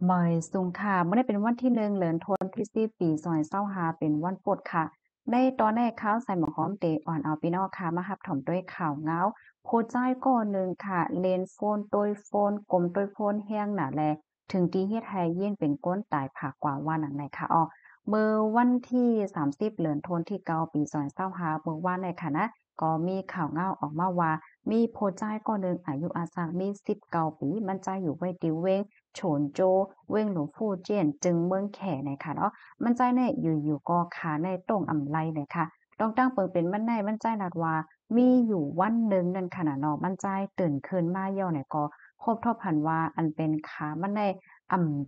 หมอยสุงค่ะเมื่อได้เป็นวันที่1เดือนธันวาคมที่4ปี2025เป็นวันพุธค่ะในตอนแรกข่าวใส่หมอหอมเตอ่อนเอาพี่น้องค่ะมารับถ่อมด้วยข่าวเหงาโพสต์จ้ายก่อนหนึ่งค่ะเลนโฟนโดยโฟนกลมโดยโฟนแห้งหนาแลถึงที่เฮ็ดให้ยิ่งเป็นก้นตายผากกว่าว่าหนังไหนค่ะเมื่อวันที่30เดือนธันวาคมที่9ปี2025เมื่อวานในค่ะนะก็มีข่าวเหงาออกมาว่ามีโพสต์จ้ายก่อนหนึ่งอายุอาสักมี19ปีมันใจอยู่ไว้ติวเวง โฉนโจเว่งหลวงฟู่เจี้ยนจึงเมืองแขเนี่ยค่ะเนาะมันใจในอยู่ๆก็ขาในตรงอำไลเนี่ยค่ะต้องตั้งเปิงเป็นมันในมันใจลาดว่ามีอยู่วันหนึ่งนั่นค่ะน่ะเนาะมันใจตื่นขึ้นมาย่อเนี่ยก็พบทบหันว่าอันเป็นขามันใน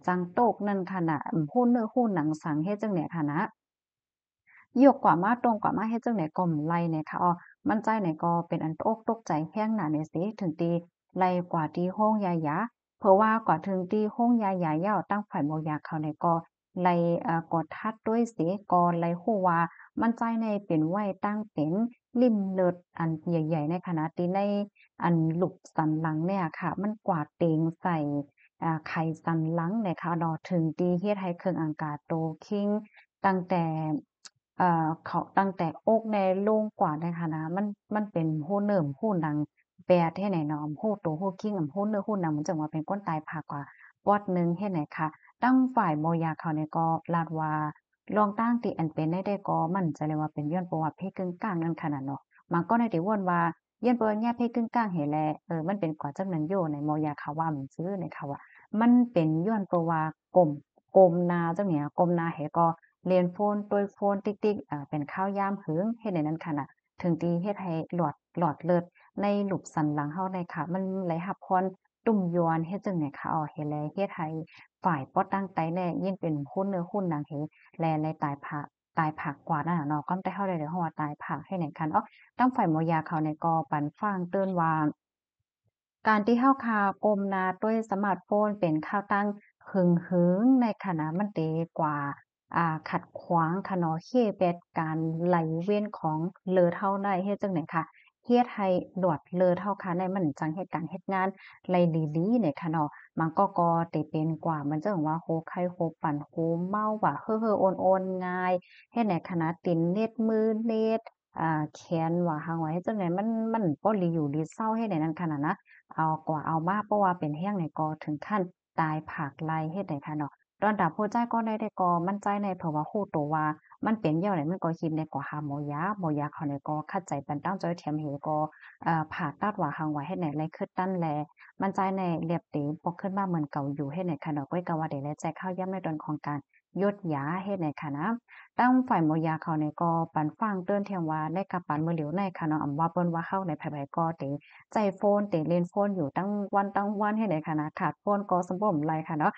จังโตกนั่นค่ะน่ะหู้เนื้อหู้หนังสังเฮ็ดจังเนี่ยค่ะนะ ยกกว่ามาตรงกว่ามาเฮ็ดจั่งใดก็ไหลเนี่ยค่ะมันใจเนี่ยก็เป็นอันตกอกตกใจแฮงน่ะเนี่ยสิถึงตีไล่กว่าที่โรงยายาเพราะว่ากว่าถึงที่โรงยายาเหย้าตั้งฝ่ายบ่อยากเขาเนี่ยก็ไล่กดทัดด้วยสิก็ไล่ฮู้ว่ามันใจในเป็นไว้ตั้งเป็นริ่มเลิศอันใหญ่ๆในขณะที่ในอันลูกสันหลังเนี่ยค่ะมันกวาดเตงใส่ไขสันหลังเนี่ยค่ะเนาะถึงที่เฮ็ดให้เครื่องอังกาโตคิงตั้งแต่เขาตั้งแต่อกในโล่งกว่านะคะนะมันเป็นหู้เนิ่มหู้หนังแปรแท้ไหนเนาะหู้โตหู้คิงหู้เนื้อหู้หนังมันจั่งว่าเป็นคนตายผากกว่าปอดหนึ่งเฮ็ดไหนคะตั้งฝ่ายบ่อยากเขาเนี่ยก็ลาดว่าลองตั้งที่อันเป็นได้ก็มั่นใจเลยว่าเป็นย้อนเพราะว่าเพศกึ่งกลางนั่นขนาดเนาะมันก็ได้แต่วนว่าย้อนเพราะว่าญาติเพศกึ่งกลางเห็นแลมันเป็นกว่าจักนั้นโยในมอยาเขาว่ามันซื้อในเขาว่ามันเป็นย้อนเพราะว่ากมนาจังเนี่ยกมนาเหก็ เรียนโฟนตัวยโฟนติ๊กๆเป็นข้าวยามหึงเฮ็ดให้นั้นค่ะน่ะถึงตีเฮ็ดให้หลอดเลือดในหลุมสันหลังเฮาได้ค่ะมันไหลรับพรตุ่มยวนเฮ็ดจั่งใดค่ะเฮ็ดแลเฮ็ดให้ฝ่ายปอตั้งไตแน่ยิ่งเป็นคนเนื้อคนหนังเหแลในตายผากกว่านั่นน่ะเนาะก็แต่เฮาได้ฮ้อว่าตายผากให้ไหนคันตั้งฝ่ายหมอยาเขาเนี่ยก็ปันฟ้างเตือนว่า การที่เฮาคากมหน้าด้วยสมาร์ตโฟนเป็นข่าวตั้งหึงหึงในขณะมันเตกว่าขัดขวางคะเนาะเฮ็ดแบบการไหลเวียนของเลือดเฮาได้เฮ็ดจั่งใดคะเฮ็ดให้หลอดเลือดเฮาค่ะได้มันจังเฮ็ดการเฮ็ดงานไหลดีๆเนี่ยค่ะเนาะมันก็ได้เป็นกว่ามันจั่งว่าโฮไข้โฮปั่นโฮเมาว่าเฮ่อๆโอนๆง่ายเฮ็ดให้ขนาดตีนเน็ดมือเน็ดแขนว่าหังว่าเฮ็ดจั่งใดมันบ่หลีอยู่หลีเซาเฮ็ดให้นั้นขนาดนะ เอากว่าเอามาเพราะว่าเป็นแรงนี่ก็ถึงขั้นตายผากไล่เฮ็ดได้ค่ะเนาะตอนดับหัวใจก็ได้ก็มั่นใจในเพราะว่ารู้ตัวว่ามันเป็นแนวใดมันก็คิดได้ก็หาหมอยาเขานี่ก็คัดใจปันตั้งจ้อยเทียมเหก็ผ่าตัดว่าหังว่าเฮ็ดไหนไรคือตั้นแลมั่นใจในเรียบเตบ่ขึ้นมาเหมือนเก่าอยู่เฮ็ดไหนค่ะเนาะก้อยก็ว่าได้แลแจกข้าวย่ำในตอนของการยดยาเฮ็ดไหนค่ะนะตั้งฝ่ายหมอยาเขานี่ก็ปันฟังเตือนเทียมว่าในกะปันมื้อเหลียวในค่ะเนาะอำว่าเปิ้นว่าเฮาในไผๆก็เต ใจโฟนติเล่นโฟนอยู่ตั้งวันเฮ็ดได้ค่ะนะขาดโฟนก็สมบ่มไรค่ะเนาะ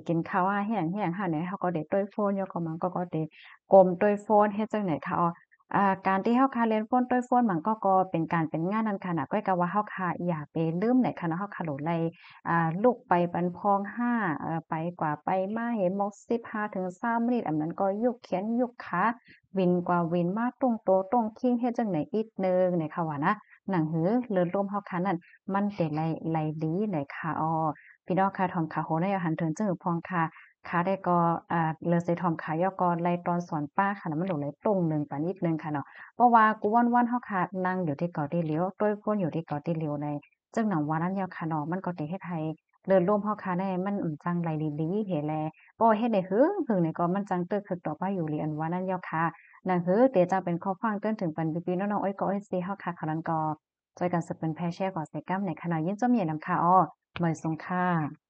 กินข้าวแห้งๆหาไหนเฮาก็ได้ต้วยโฟนอยู่ก็มันก็ได้ก้มต้วยโฟนเฮ็ดจั่งใดคะการที่เฮาคาเล่นโฟนต้วยโฟนมันก็เป็นการเป็นงานนั้นค่ะน่ะก้อยก็ว่าเฮาคาอย่าไปลืมไหนค่ะเนาะเฮาคาโหลไลลุกไปบันพองห้าไปกว่าไปมาเห็นหมอก15-20มินิตอันนั้นก็ยุกแขนยุกขาวินกว่าวินมาตรงโตตรงคิงเฮ็ดจั่งใดอีกหนึ่งเนี่ยค่ะว่านะ หนังหือเลือดร่มเฮาคันนั่นมันเป็นไรดีเลยค่ะพี่น้องค่ะทอมขาโหในอาหารเถิงจึงหือพองค่ะขาได้ก็เลือดใส่ทอมขายอก็ไล่ตอนสอนป้าค่ะแล้วมันโดดไหลตรงหนึ่งปานนิดหนึ่งค่ะเนาะเพราะว่ากูวันๆเฮาค่ะนั่งอยู่ที่เกาะที่เหลียวต้วยพ่นอยู่ที่เกาะที่เหลียวในจึงหนังว่านั้นยาวค่ะเนาะมันก็สิเฮ็ดให้เลือดร่มเฮาค่ะได้มันจังไหลดีๆเห็นแลบ่เฮ็ดได้หึงนี่ก็มันจังตึกคึกต่อไปอยู่หลีอันว่านั้นยาวค่ะนั่นคือเดี๋ยวจะเป็นข้อฟังเตือนถึงปันปีๆน้องๆอ้อยก็อ้อยสิเฮาค่ะเขานั้นก็ จอยกันสืบเป็นแพร่แช่ก่อใส่กล้ามในขณะยิ่งเจ้าเมียนำค่ะเหมยสงค่ะ